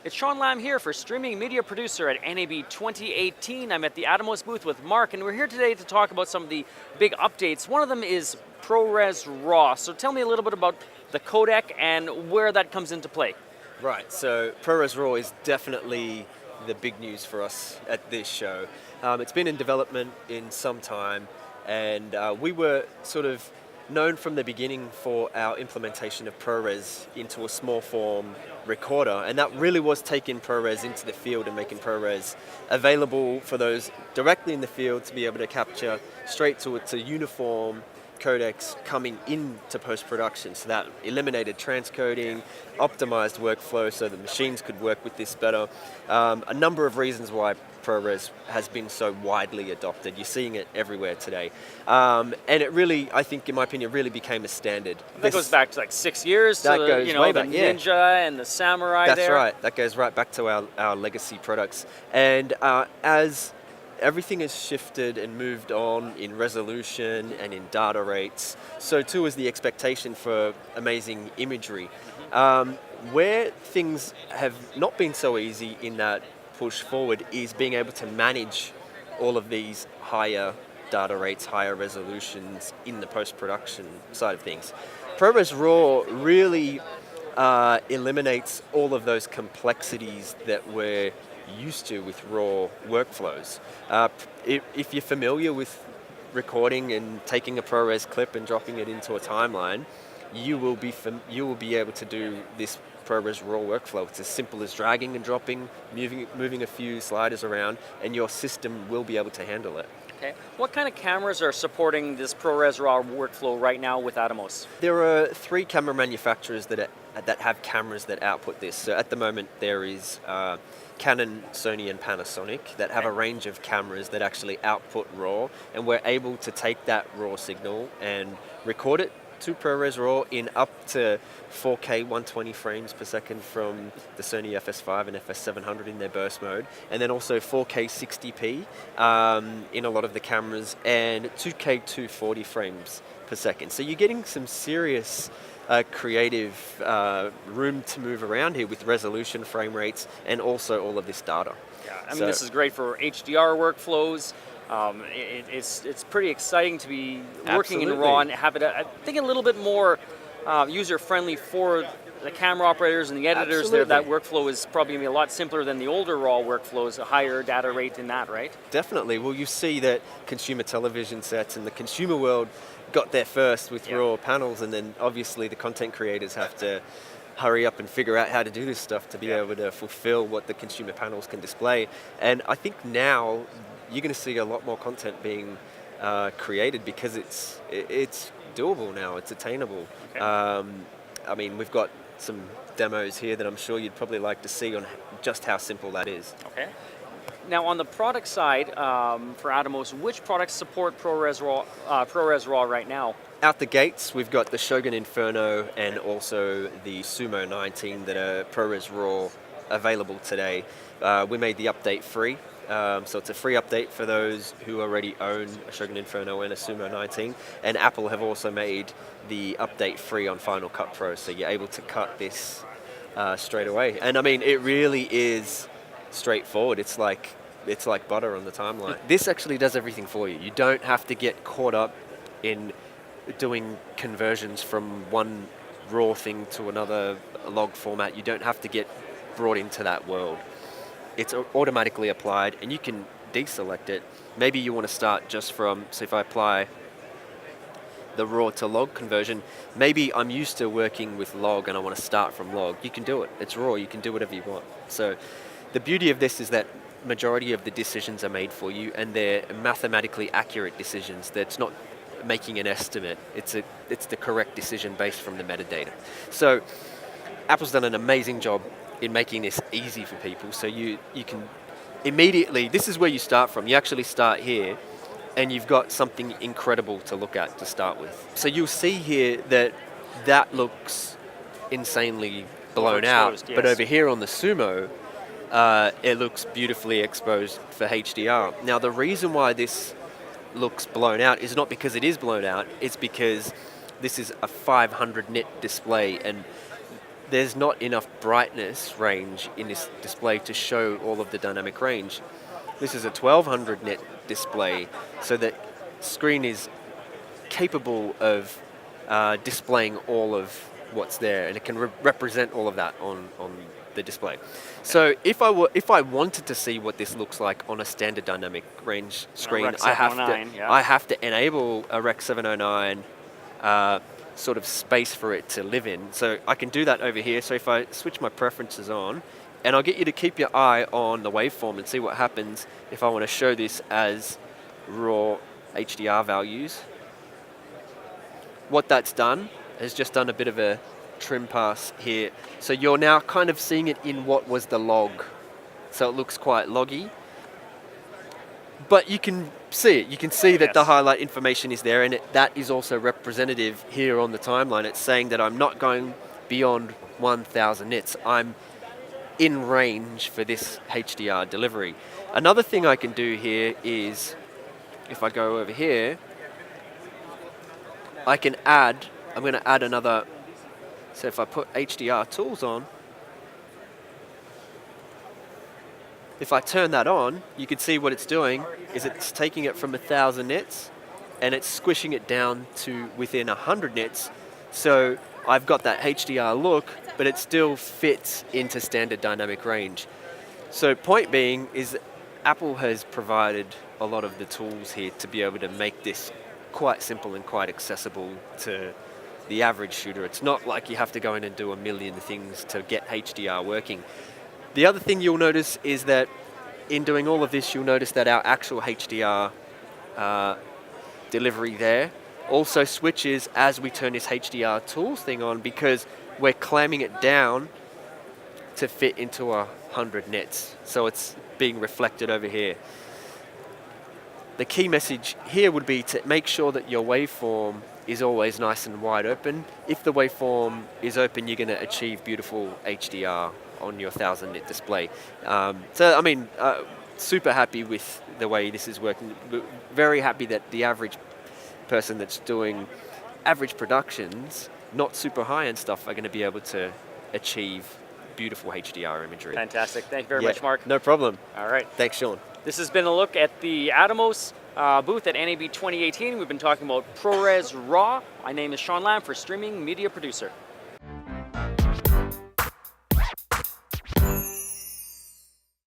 It's Shawn here for Streaming Media Producer at NAB 2018. I'm at the Atomos booth with Mark, and we're here today to talk about some of the big updates. One of them is ProRes RAW. So tell me a little bit about the codec and where that comes into play. Right, so ProRes RAW is definitely the big news for us at this show. It's been in development in some time, and we were sort of known from the beginning for our implementation of ProRes into a small form recorder, and that really was taking ProRes into the field and making ProRes available for those directly in the field to be able to capture straight to a uniform codecs coming into post-production. So that eliminated transcoding, optimized workflow so the machines could work with this better. A number of reasons why ProRes has been so widely adopted. You're seeing it everywhere today. And it really, I think, in my opinion, really became a standard. That goes back to like 6 years. That to goes way back, the Ninja and the Samurai. That's right. That goes right back to our legacy products. And as everything has shifted and moved on in resolution and in data rates, so too is the expectation for amazing imagery. Where things have not been so easy in that push forward is being able to manage all of these higher data rates, higher resolutions in the post-production side of things. ProRes RAW really eliminates all of those complexities that we're used to with RAW workflows. If you're familiar with recording and taking a ProRes clip and dropping it into a timeline, you will be able to do this ProRes RAW workflow. It's as simple as dragging and dropping, moving a few sliders around, and your system will be able to handle it. Okay. What kind of cameras are supporting this ProRes RAW workflow right now with Atomos? There are 3 camera manufacturers that have cameras that output this. So at the moment there is Canon, Sony and Panasonic that have a range of cameras that actually output RAW, and we're able to take that RAW signal and record it to ProRes RAW in up to 4K 120 frames per second from the Sony FS5 and FS700 in their burst mode, and then also 4K 60p in a lot of the cameras, and 2K 240 frames per second. So you're getting some serious creative room to move around here with resolution, frame rates, and also all of this data. Yeah, I mean, this is great for HDR workflows. It's pretty exciting to be working in RAW and have it, I think, a little bit more user-friendly for the camera operators and the editors. There, that workflow is probably going to be a lot simpler than the older RAW workflows, a higher data rate than that, right? Definitely. Well, you see that consumer television sets and the consumer world got there first with RAW panels, and then obviously the content creators have to hurry up and figure out how to do this stuff to be able to fulfill what the consumer panels can display. And I think now you're going to see a lot more content being created because it's doable now, it's attainable. Okay. I mean, we've got some demos here that I'm sure you'd probably like to see on just how simple that is. Okay. Now, on the product side, for Atomos, which products support ProRes RAW right now? Out the gates, we've got the Shogun Inferno and also the Sumo 19 that are ProRes RAW available today. We made the update free, so it's a free update for those who already own a Shogun Inferno and a Sumo 19. And Apple have also made the update free on Final Cut Pro, so you're able to cut this straight away. And I mean, it really is straightforward. It's like butter on the timeline. This actually does everything for you. You don't have to get caught up in doing conversions from one RAW thing to another log format. You don't have to get brought into that world. It's automatically applied, and you can deselect it. Maybe you want to start just from, so if I apply the RAW to log conversion, maybe I'm used to working with log and I want to start from log. You can do it. It's RAW. You can do whatever you want. So the beauty of this is that majority of the decisions are made for you, and they're mathematically accurate decisions. That's not making an estimate. It's the correct decision based from the metadata. So Apple's done an amazing job in making this easy for people. So you can immediately, this is where you start from. You actually start here, and you've got something incredible to look at to start with. So you'll see here that looks insanely blown out, yes. But over here on the Sumo, it looks beautifully exposed for HDR. Now, the reason why this looks blown out is not because it is blown out, it's because this is a 500 nit display, and there's not enough brightness range in this display to show all of the dynamic range. This is a 1200 nit display, so the screen is capable of displaying all of what's there, and it can represent all of that on the display. So if I wanted to see what this looks like on a standard dynamic range screen, Rec I have 709, to yeah. I have to enable a Rec 709 sort of space for it to live in. So I can do that over here. So if I switch my preferences on, and I'll get you to keep your eye on the waveform and see what happens if I want to show this as raw HDR values. What that's done is just done a bit of a trim pass here. So you're now kind of seeing it in what was the log. So it looks quite loggy. But you can see it. You can see that the highlight information is there, and that is also representative here on the timeline. It's saying that I'm not going beyond 1000 nits. I'm in range for this HDR delivery. Another thing I can do here is, if I go over here, I can add, I'm going to add another, so if I put HDR tools on, if I turn that on, you can see what it's doing is it's taking it from 1000 nits and it's squishing it down to within 100 nits. So I've got that HDR look, but it still fits into standard dynamic range. So point being is Apple has provided a lot of the tools here to be able to make this quite simple and quite accessible to the average shooter. It's not like you have to go in and do a million things to get HDR working. The other thing you'll notice is that in doing all of this, you'll notice that our actual HDR delivery there also switches as we turn this HDR tools thing on, because we're clamming it down to fit into 100 nits. So it's being reflected over here. The key message here would be to make sure that your waveform is always nice and wide open. If the waveform is open, you're going to achieve beautiful HDR on your 1000 nit display. So I mean, super happy with the way this is working. Very happy that the average person that's doing average productions, not super high-end stuff, are going to be able to achieve beautiful HDR imagery. Fantastic. Thank you very much, Mark. No problem. All right. Thanks, Shawn. This has been a look at the Atomos booth at NAB 2018. We've been talking about ProRes RAW. My name is Shawn Lamb for Streaming Media Producer.